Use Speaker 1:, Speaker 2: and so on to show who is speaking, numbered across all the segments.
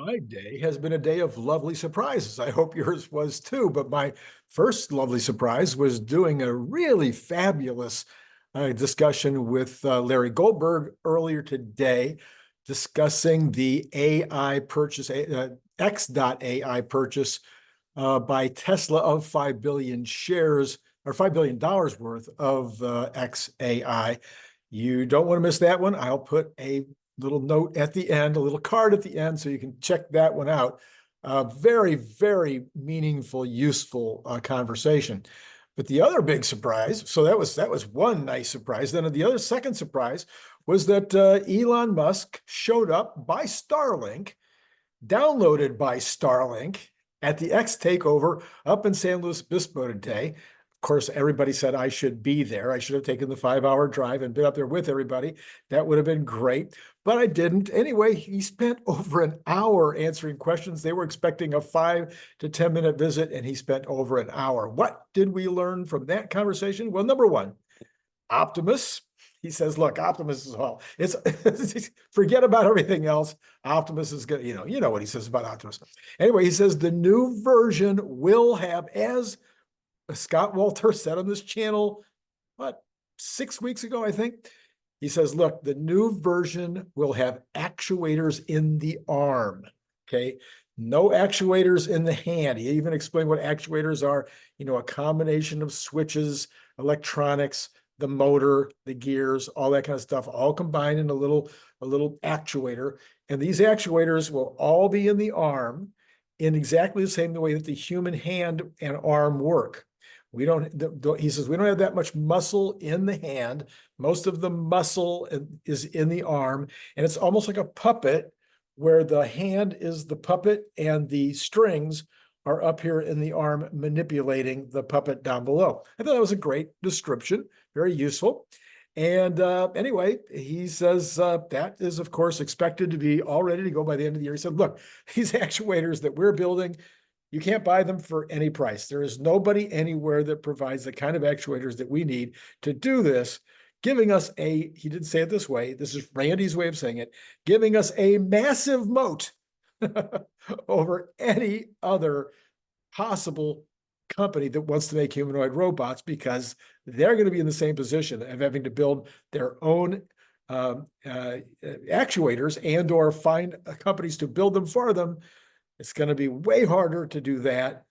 Speaker 1: My day has been a day of lovely surprises. I hope yours was too. But my first lovely surprise was doing a really fabulous discussion with Larry Goldberg earlier today, discussing the AI purchase, X.AI purchase by Tesla of 5 billion shares or $5 billion worth of XAI. You don't want to miss that one. I'll put a little note at the end, a little card at the end, so you can check that one out. Very, very meaningful, useful conversation. But the other big surprise, so that was one nice surprise. Then the other second surprise was that Elon Musk showed up by Starlink, downloaded by Starlink at the X Takeover up in San Luis Obispo today. Of course, everybody said I should be there. I should have taken the 5-hour drive and been up there with everybody. That would have been great, but I didn't. Anyway, he spent over an hour answering questions. They were expecting a 5 to 10 minute visit, and he spent over an hour. What did we learn from that conversation? Well, number one, Optimus. He says, look, Optimus is all. It's forget about everything else. Optimus is good. You know what he says about Optimus. Anyway, he says the new version will have, as Scott Walter said on this channel, 6 weeks ago, I think. He says, look, the new version will have actuators in the arm. Okay. No actuators in the hand. He even explained what actuators are, a combination of switches, electronics, the motor, the gears, all that kind of stuff, all combined in a little actuator. And these actuators will all be in the arm in exactly the same way that the human hand and arm work. He says, we don't have that much muscle in the hand. Most of the muscle is in the arm, and it's almost like a puppet where the hand is the puppet and the strings are up here in the arm manipulating the puppet down below. I thought that was a great description, very useful. And anyway, he says that is, of course, expected to be all ready to go by the end of the year. He said, look, these actuators that we're building, you can't buy them for any price. There is nobody anywhere that provides the kind of actuators that we need to do this, giving us he didn't say it this way, this is Randy's way of saying it, giving us a massive moat over any other possible company that wants to make humanoid robots, because they're going to be in the same position of having to build their own actuators and or find companies to build them for them. It's going to be way harder to do that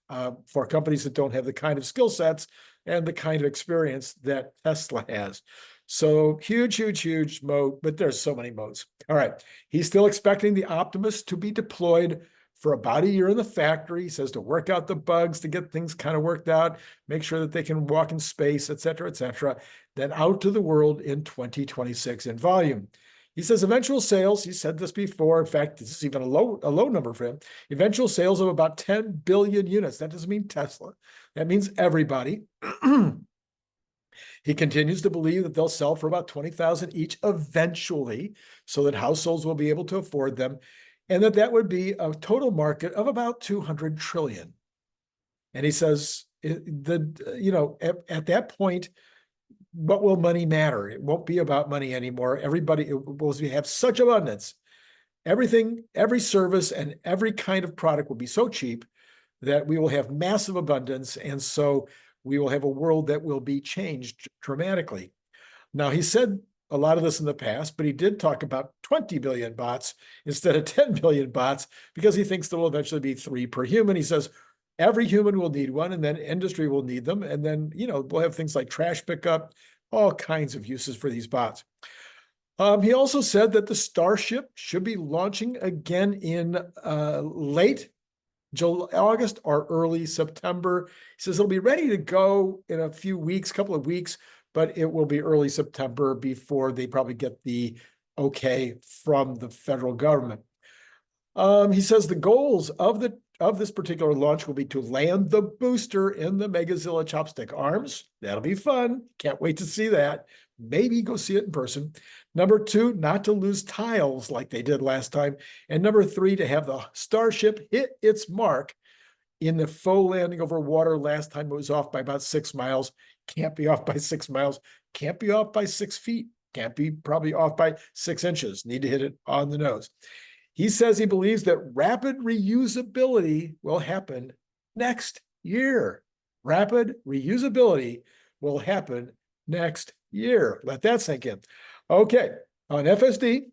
Speaker 1: for companies that don't have the kind of skill sets and the kind of experience that Tesla has. So huge, huge, huge moat, but there's so many moats. All right. He's still expecting the Optimus to be deployed for about a year in the factory. He says to work out the bugs, to get things kind of worked out, make sure that they can walk in space, et cetera, then out to the world in 2026 in volume. He says eventual sales, he said this before, in fact, this is even a low number for him, eventual sales of about 10 billion units. That doesn't mean Tesla. That means everybody. He continues to believe that they'll sell for about 20,000 each eventually, so that households will be able to afford them, and that would be a total market of about 200 trillion. And he says, at that point, what will money matter? It won't be about money anymore. Everybody will have such abundance. Everything, every service, and every kind of product will be so cheap that we will have massive abundance. And so we will have a world that will be changed dramatically. Now, he said a lot of this in the past, but he did talk about 20 billion bots instead of 10 billion bots, because he thinks there will eventually be 3 per human. He says every human will need one, and then industry will need them. And then, we'll have things like trash pickup, all kinds of uses for these bots. He also said that the Starship should be launching again in late August or early September. He says it'll be ready to go in a couple of weeks, but it will be early September before they probably get the okay from the federal government. He says the goals of this particular launch will be to land the booster in the 𝐒𝐻𝐳𝐿A chopstick arms. That'll be fun. Can't wait to see that. Maybe go see it in person. Number 2, not to lose tiles like they did last time. And number 3, to have the Starship hit its mark in the faux landing over water. Last time it was off by about 6 miles. Can't be off by 6 miles. Can't be off by 6 feet. Can't be probably off by 6 inches. Need to hit it on the nose. He says he believes that rapid reusability will happen next year. Rapid reusability will happen next year. Let that sink in. Okay, on FSD,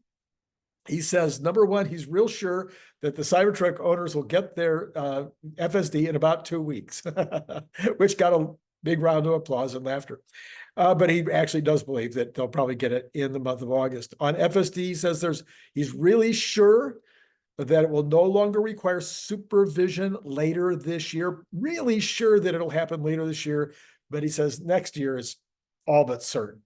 Speaker 1: he says, number one, he's real sure that the Cybertruck owners will get their FSD in about 2 weeks, which got a big round of applause and laughter. But he actually does believe that they'll probably get it in the month of August. On FSD, he says he's really sure that it will no longer require supervision later this year. Really sure that it'll happen later this year, but he says next year is all but certain.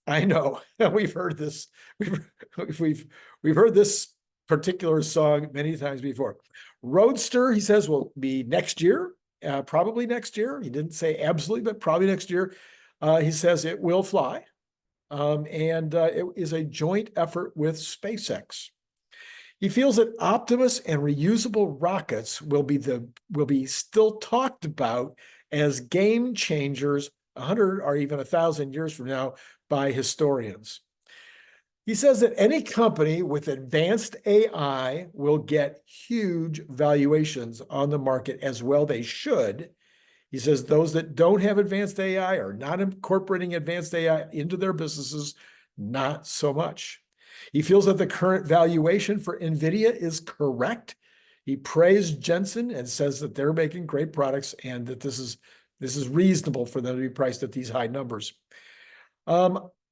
Speaker 1: I know we've heard this. We've heard this particular song many times before. Roadster, he says, will be next year, probably next year. He didn't say absolutely, but probably next year. He says it will fly, and it is a joint effort with SpaceX. He feels that Optimus and reusable rockets will be still talked about as game changers 100 or even 1,000 years from now by historians. He says that any company with advanced AI will get huge valuations on the market, as well they should. He says those that don't have advanced AI are not incorporating advanced AI into their businesses, not so much. He feels that the current valuation for NVIDIA is correct. He praised Jensen and says that they're making great products and that this is reasonable for them to be priced at these high numbers.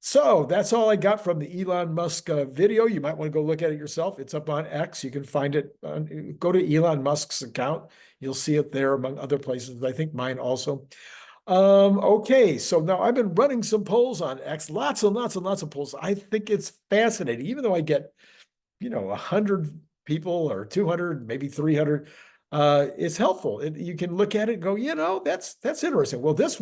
Speaker 1: So that's all I got from the Elon Musk video. You might want to go look at it yourself. It's up on X. You can find it. Go to Elon Musk's account. You'll see it there among other places. I think mine also. Okay, so now I've been running some polls on X, lots and lots and lots of polls. I think it's fascinating, even though I get, 100 people or 200, maybe 300. It's helpful. You can look at it and go, that's interesting. Well, this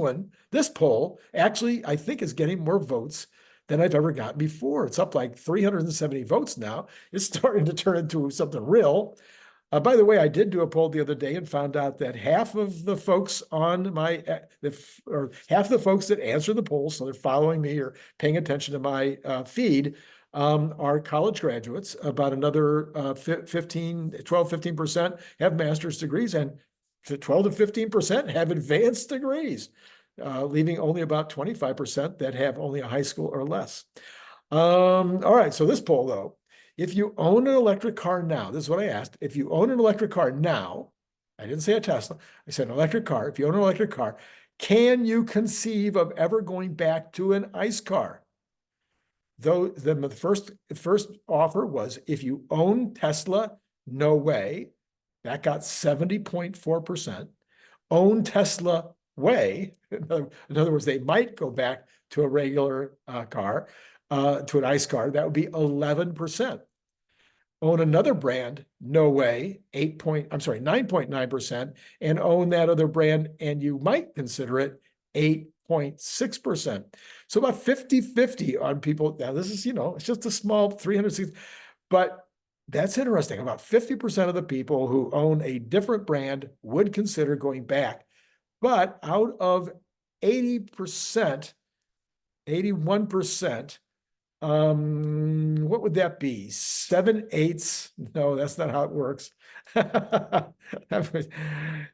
Speaker 1: poll actually, I think, is getting more votes than I've ever gotten before. It's up like 370 votes now. It's starting to turn into something real. By the way, I did do a poll the other day and found out that half of the folks on half the folks that answer the poll, so they're following me or paying attention to my feed, are college graduates. About another 12-15% have master's degrees, and 12 to 15% have advanced degrees, leaving only about 25% that have only a high school or less. All right, so this poll, though, if you own an electric car now, this is what I asked. If you own an electric car now, I didn't say a Tesla, I said an electric car. If you own an electric car, can you conceive of ever going back to an ICE car? Though the first offer was, if you own Tesla, no way. That got 70.4%. Own Tesla way. In other words, they might go back to a regular car, to an ICE car. That would be 11%. Own another brand, no way, 9.9%, and own that other brand, and you might consider it 8.6%. So about 50-50 on people. Now this is, it's just a small 360, but that's interesting. About 50% of the people who own a different brand would consider going back. But out of 80%, 81%, what would that be? 7/8? No, that's not how it works.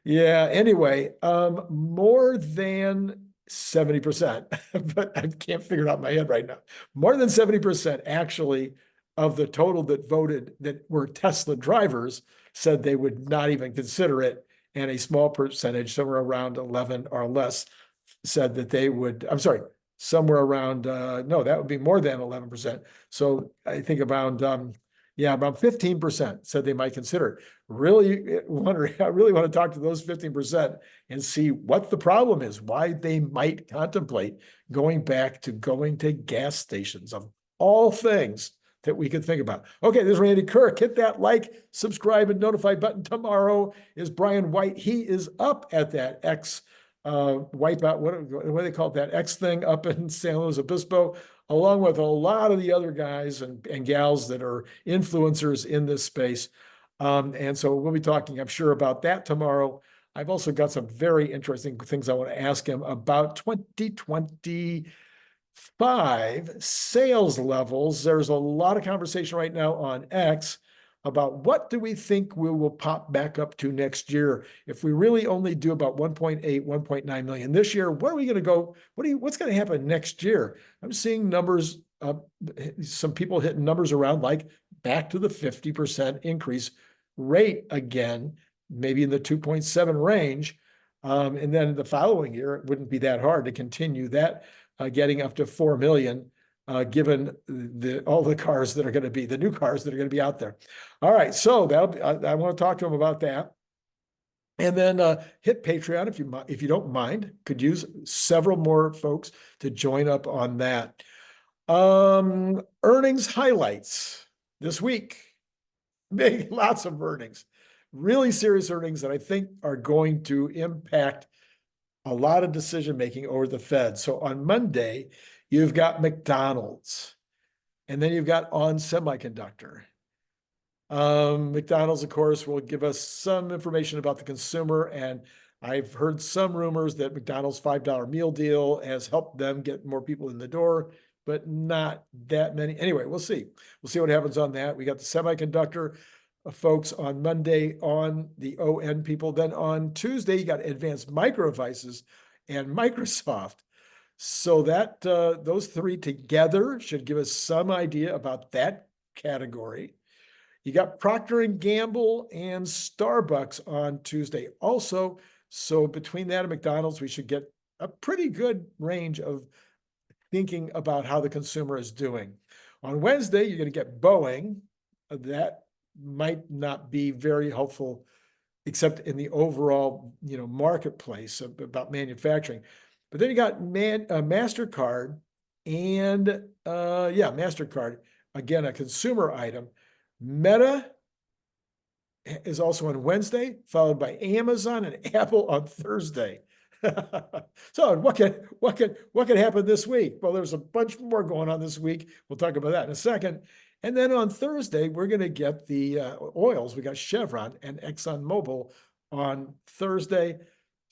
Speaker 1: Yeah, anyway, more than 70%, but I can't figure it out in my head right now. More than 70% actually of the total that voted that were Tesla drivers said they would not even consider it. And a small percentage, somewhere around 11 or less, said that they would, somewhere around, no, that would be more than 11%. So I think about 15% said they might consider it. I really want to talk to those 15% and see what the problem is, why they might contemplate going to gas stations, of all things that we could think about. Okay, this is Randy Kirk. Hit that like, subscribe, and notify button. Tomorrow is Brian White. He is up at that X wipeout, what do they call it, that X thing up in San Luis Obispo, along with a lot of the other guys and gals that are influencers in this space. And so we'll be talking, I'm sure, about that tomorrow. I've also got some very interesting things I want to ask him about 2025 sales levels. There's a lot of conversation right now on X about what do we think we will pop back up to next year. If we really only do about 1.8, 1.9 million this year, where are we going to go? What's going to happen next year? I'm seeing numbers, some people hitting numbers around like back to the 50% increase rate again, maybe in the 2.7 range. And then the following year, it wouldn't be that hard to continue that, getting up to 4 million. Given all the cars that are going to be, the new cars that are going to be out there. All right, so I want to talk to him about that. And then hit Patreon if you don't mind. Could use several more folks to join up on that. Earnings highlights this week. Lots of earnings. Really serious earnings that I think are going to impact a lot of decision making over the Fed. So on Monday, you've got McDonald's, and then you've got ON Semiconductor. McDonald's, of course, will give us some information about the consumer, and I've heard some rumors that McDonald's $5 meal deal has helped them get more people in the door, but not that many. Anyway, we'll see. We'll see what happens on that. We got the semiconductor folks on Monday, on the ON people. Then on Tuesday, you got Advanced Micro Devices and Microsoft. So that those three together should give us some idea about that category. You got Procter & Gamble and Starbucks on Tuesday also. So between that and McDonald's, we should get a pretty good range of thinking about how the consumer is doing. On Wednesday, you're going to get Boeing. That might not be very helpful, except in the overall, marketplace about manufacturing. But then you got MasterCard and MasterCard, again, a consumer item. Meta is also on Wednesday, followed by Amazon and Apple on Thursday. So what can happen this week? Well, there's a bunch more going on this week. We'll talk about that in a second. And then on Thursday, we're going to get the oils. We got Chevron and ExxonMobil on Thursday.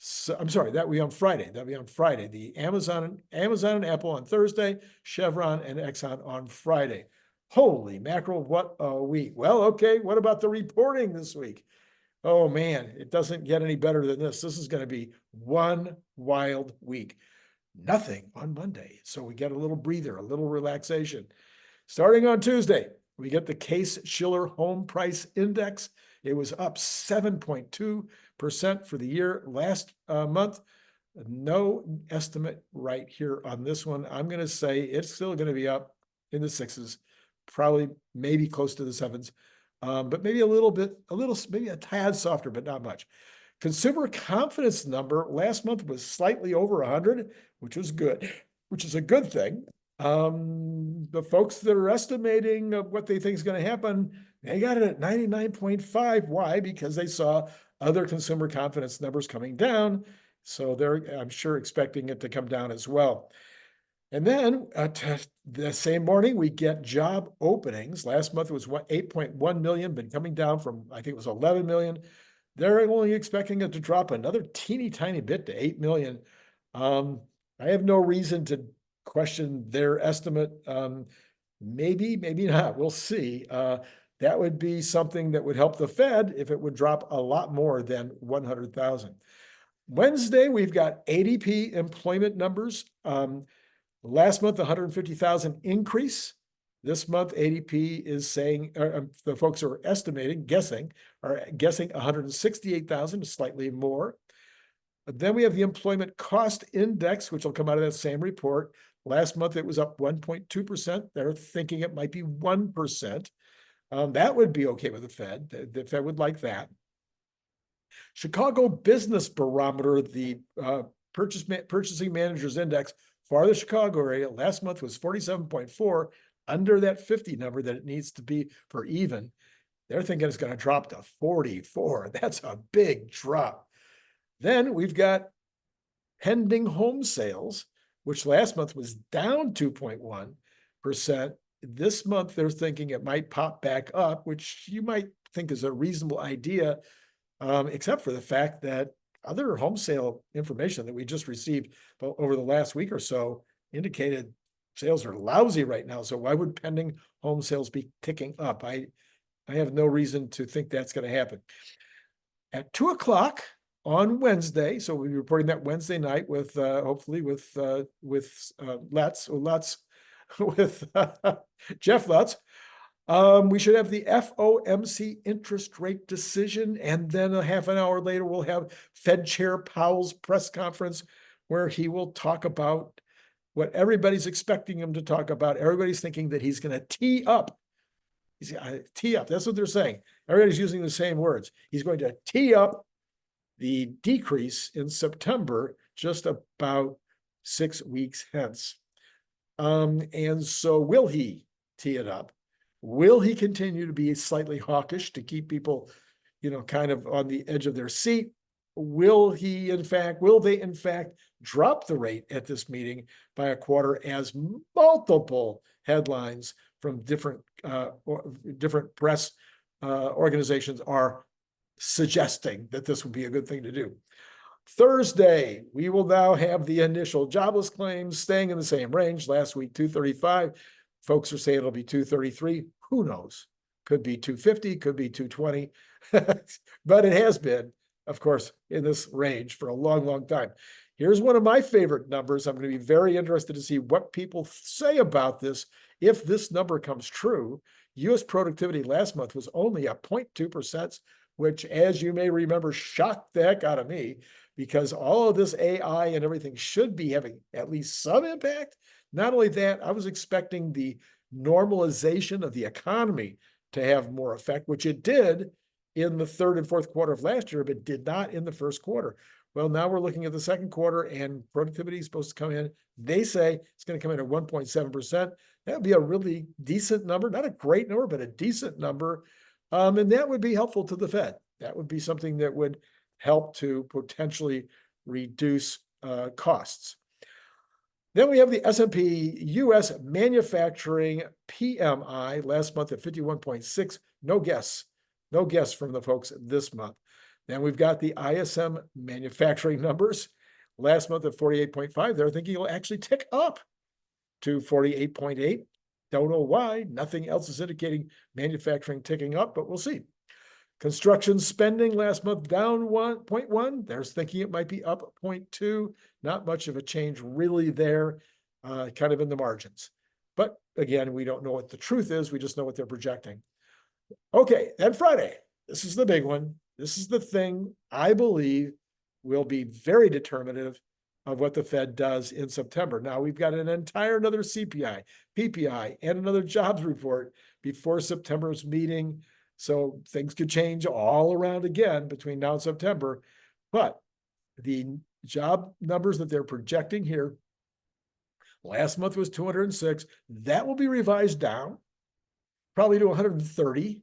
Speaker 1: So, I'm sorry, that'll be on Friday. The Amazon and Apple on Thursday, Chevron and Exxon on Friday. Holy mackerel, what a week. Well, okay, what about the reporting this week? Oh man, it doesn't get any better than this. This is going to be one wild week. Nothing on Monday. So we get a little breather, a little relaxation. Starting on Tuesday, we get the Case-Shiller Home Price Index. It was up 7.2% for the year last month. No estimate right here on this one. I'm going to say it's still going to be up in the sixes, probably maybe close to the sevens, but maybe maybe a tad softer, but not much. Consumer confidence number last month was slightly over 100, which was good, which is a good thing. The folks that are estimating what they think is going to happen, they got it at 99.5. Why? Because they saw other consumer confidence numbers coming down. So they're, I'm sure, expecting it to come down as well. And then the same morning, we get job openings. Last month it was 8.1 million, been coming down from, I think it was 11 million. They're only expecting it to drop another teeny tiny bit to 8 million. I have no reason to question their estimate. Maybe not. We'll see. That would be something that would help the Fed if it would drop a lot more than 100,000. Wednesday, we've got ADP employment numbers. Last month, 150,000 increase. This month, ADP is saying, the folks are guessing 168,000, slightly more. But then we have the employment cost index, which will come out of that same report. Last month, it was up 1.2%. They're thinking it might be 1%. That would be okay with the Fed. The Fed would like that. Chicago Business Barometer, the Purchasing Managers Index for the Chicago area, last month was 47.4, under that 50 number that it needs to be for even. They're thinking it's going to drop to 44. That's a big drop. Then we've got pending home sales, which last month was down 2.1%. This month, they're thinking it might pop back up, which you might think is a reasonable idea, except for the fact that other home sale information that we just received over the last week or so indicated sales are lousy right now. So why would pending home sales be ticking up? I have no reason to think that's going to happen. At 2 o'clock on Wednesday, so we'll be reporting that Wednesday night with hopefully with Lutz with Jeff Lutz. We should have the FOMC interest rate decision, and then a half an hour later, we'll have Fed Chair Powell's press conference where he will talk about what everybody's expecting him to talk about. Everybody's thinking that he's going to tee up. He's tee up. That's what they're saying. Everybody's using the same words. He's going to tee up the decrease in September just about 6 weeks hence. And so will he tee it up? Will he continue to be slightly hawkish to keep people, kind of on the edge of their seat? Will they in fact drop the rate at this meeting by a quarter, as multiple headlines from different press organizations are suggesting that this would be a good thing to do? Thursday, we will now have the initial jobless claims staying in the same range. Last week, 235. Folks are saying it'll be 233. Who knows? Could be 250, could be 220. But it has been, of course, in this range for a long, long time. Here's one of my favorite numbers. I'm going to be very interested to see what people say about this. If this number comes true, U.S. productivity last month was only at 0.2%, which, as you may remember, shocked the heck out of me, because all of this AI and everything should be having at least some impact. Not only that, I was expecting the normalization of the economy to have more effect, which it did in the third and fourth quarter of last year, but did not in the first quarter. Well, now we're looking at the second quarter, and productivity is supposed to come in. They say it's going to come in at 1.7%. That would be a really decent number, not a great number, but a decent number. And that would be helpful to the Fed. That would be something that would help to potentially reduce costs. Then we have the S&P U.S. Manufacturing PMI last month at 51.6. No guess from the folks this month. Then we've got the ISM manufacturing numbers last month at 48.5. They're thinking it'll actually tick up to 48.8. Don't know why. Nothing else is indicating manufacturing ticking up, but we'll see. Construction spending last month down 1.1. They're thinking it might be up 0.2. Not much of a change really there, kind of in the margins. But again, we don't know what the truth is. We just know what they're projecting. Okay, then Friday. This is the big one. This is the thing I believe will be very determinative of what the Fed does in September. Now, we've got another CPI, PPI, and another jobs report before September's meeting. So things could change all around again between now and September. But the job numbers that they're projecting here, last month was 206. That will be revised down, probably to 130.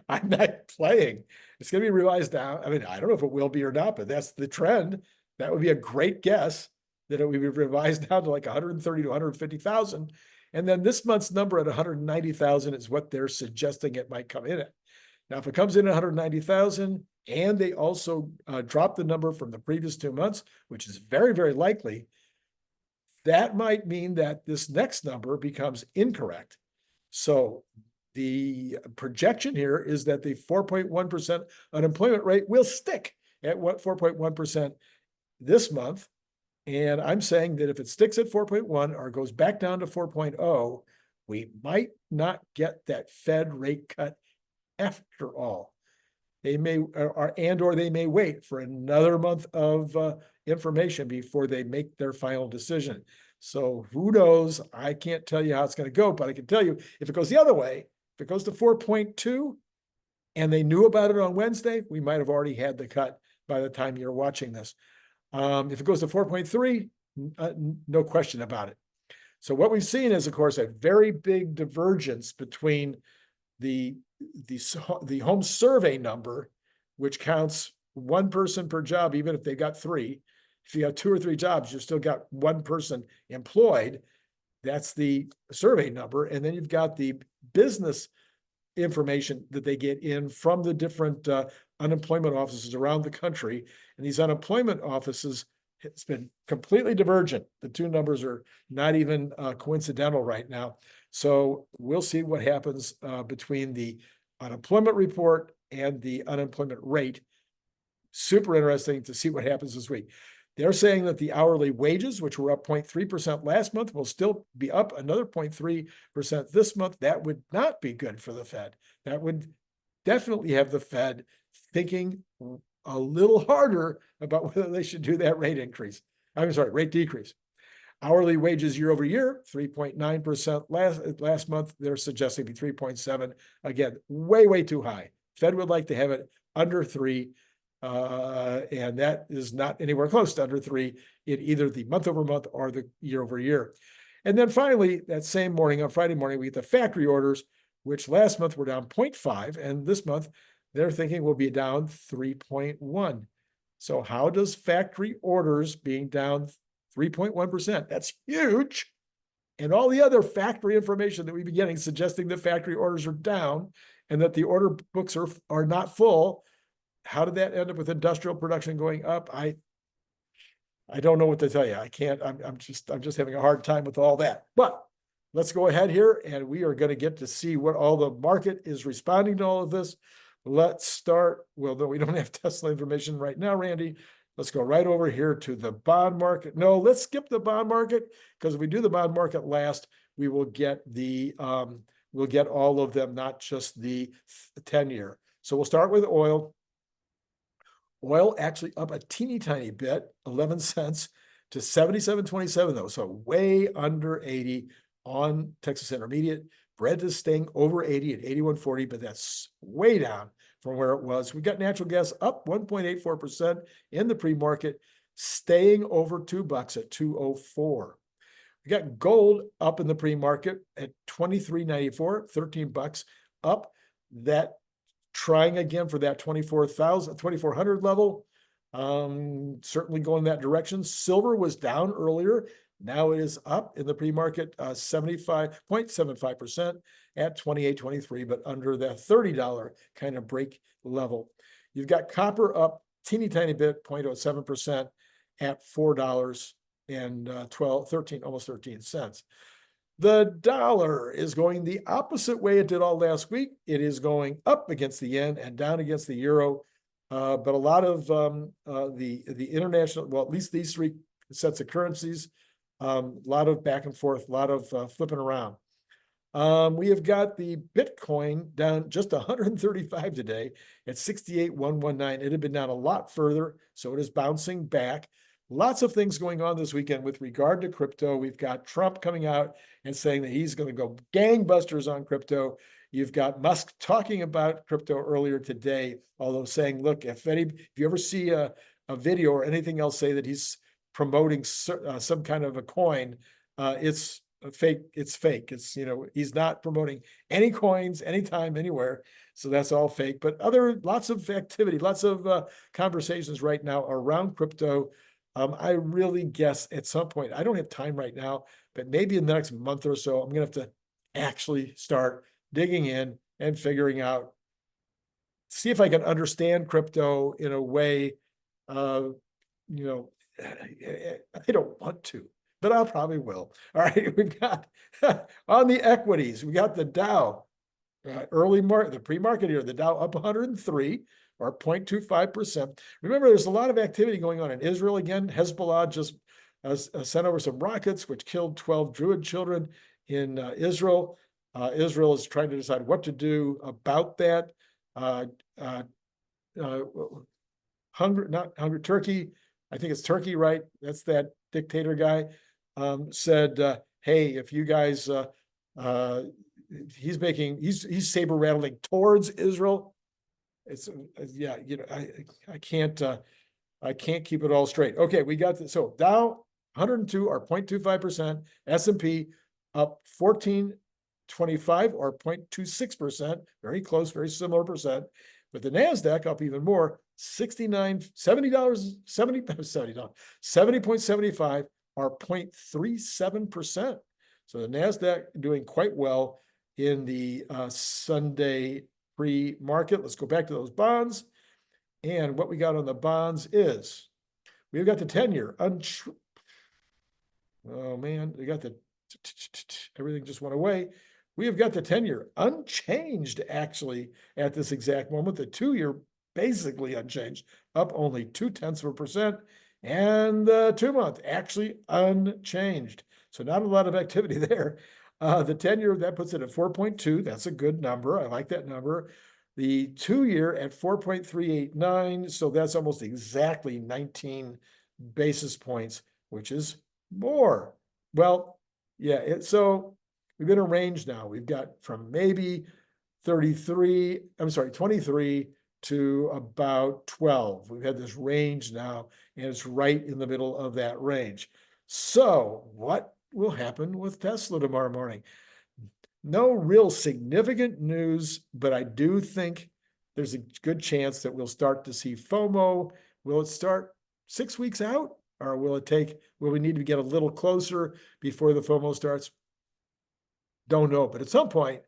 Speaker 1: I'm not playing. It's going to be revised down. I mean, I don't know if it will be or not, but that's the trend. That would be a great guess that it would be revised down to like 130 to 150,000. And then this month's number at 190,000 is what they're suggesting it might come in at. Now, if it comes in at 190,000 and they also drop the number from the previous 2 months, which is very, very likely, that might mean that this next number becomes incorrect. So the projection here is that the 4.1% unemployment rate will stick at 4.1% this month. And I'm saying that if it sticks at 4.1 or goes back down to 4.0, we might not get that Fed rate cut after all. They may, or they may wait for another month of information before they make their final decision. So who knows? I can't tell you how it's going to go, but I can tell you if it goes the other way, if it goes to 4.2 and they knew about it on Wednesday, we might have already had the cut by the time you're watching this. If it goes to 4.3, no question about it. So what we've seen is, of course, a very big divergence between the home survey number, which counts one person per job, even if they've got three. If you got 2 or 3 jobs, you've still got one person employed. That's the survey number. And then you've got the business information that they get in from the different unemployment offices around the country. And these unemployment offices, it's been completely divergent. The two numbers are not even coincidental right now. So we'll see what happens between the unemployment report and the unemployment rate. Super interesting to see what happens this week. They're saying that the hourly wages, which were up 0.3% last month, will still be up another 0.3% this month. That would not be good for the Fed. That would definitely have the Fed thinking a little harder about whether they should do that rate increase. I'm sorry, rate decrease. Hourly wages year over year, 3.9% last month. They're suggesting be 3.7. Again, way too high. Fed would like to have it under 3. And that is not anywhere close to under 3 in either the month over month or the year over year. And then finally, that same morning, on Friday morning, we get the factory orders, which last month were down 0.5. And this month, they're thinking will be down 3.1. So how does factory orders being down 3.1%? That's huge. And all the other factory information that we've been getting suggesting that factory orders are down and that the order books are not full. How did that end up with industrial production going up? I don't know what to tell you. I can't, I'm just having a hard time with all that. But let's go ahead here and we are going to get to see what all the market is responding to all of this. Let's start. Well, though we don't have Tesla information right now, Randy. Let's go right over here to the bond market. No, let's skip the bond market because if we do the bond market last, we will get the we'll get all of them, not just the 10-year. So we'll start with oil. Oil actually up a teeny tiny bit, 11 cents to 77.27 though. So way under 80 on Texas Intermediate. Brent is staying over 80 at 81.40, but that's way down from where it was. We got natural gas up 1.84% in the pre-market, staying over $2 at 204. We got gold up in the pre-market at 23.94, 13 bucks up. That trying again for that 2400 level. Certainly going that direction. Silver was down earlier. Now it is up in the pre-market 75.75% at 28.23, but under that $30 kind of break level. You've got copper up teeny tiny bit, 0.07% at $4 and 13, almost 13 cents. The dollar is going the opposite way it did all last week. It is going up against the yen and down against the euro. But a lot of the international, well, at least these three sets of currencies, a lot of back and forth, a lot of flipping around. We have got the Bitcoin down just 135 today at 68,119. It had been down a lot further, so it is bouncing back. Lots of things going on this weekend with regard to crypto. We've got Trump coming out and saying that he's going to go gangbusters on crypto. You've got Musk talking about crypto earlier today, although saying, look, if you ever see a video or anything else say that he's promoting some kind of a coin, it's fake. It's fake. It's, he's not promoting any coins, anytime, anywhere. So that's all fake. But lots of activity, lots of conversations right now around crypto. I really guess at some point, I don't have time right now, but maybe in the next month or so, I'm going to have to actually start digging in and figuring out, see if I can understand crypto in a way, I don't want to, but I probably will. All right, we've got on the equities, we got the Dow, the pre-market here, the Dow up 103 or 0.25%. Remember, there's a lot of activity going on in Israel again. Hezbollah just sent over some rockets, which killed 12 Druid children in Israel. Israel is trying to decide what to do about that. Turkey, I think it's Turkey, right? That's that dictator guy, said, hey, if you guys, he's saber rattling towards Israel. It's I can't keep it all straight. Okay, we got this. So Dow 102 or 0.25%, S&P up 14.25 or 0.26%, very close, very similar percent. But the NASDAQ up even more, $70.75 or 0.37%. So the NASDAQ doing quite well in the Sunday pre-market. Let's go back to those bonds. And what we got on the bonds is we've got the 10-year. Oh man, we got the Everything just went away. We have got the 10-year unchanged, actually, at this exact moment. The 2-year basically unchanged, up only 0.2%, and the 2-month actually unchanged. So not a lot of activity there. The 10-year, that puts it at 4.2. That's a good number. I like that number. The 2-year at 4.389. So that's almost exactly 19 basis points, which is more. Well, yeah, so we've been in a range now. We've got from maybe 23 to about 12. We've had this range now, and it's right in the middle of that range. So what will happen with Tesla tomorrow morning? No real significant news, but I do think there's a good chance that we'll start to see FOMO. Will it start 6 weeks out? Or will we need to get a little closer before the FOMO starts? Don't know. But at some point,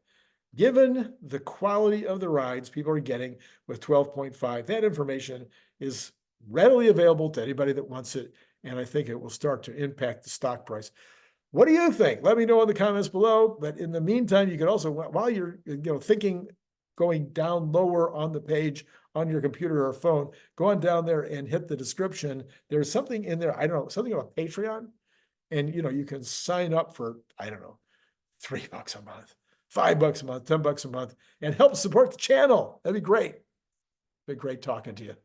Speaker 1: given the quality of the rides people are getting with 12.5, that information is readily available to anybody that wants it. And I think it will start to impact the stock price. What do you think? Let me know in the comments below. But in the meantime, you can also, while you're thinking, going down lower on the page on your computer or phone, go on down there and hit the description. There's something in there, I don't know, something about Patreon. And, you can sign up for, I don't know, $3 a month, $5 a month, $10 a month, and help support the channel. That'd be great. Been great talking to you.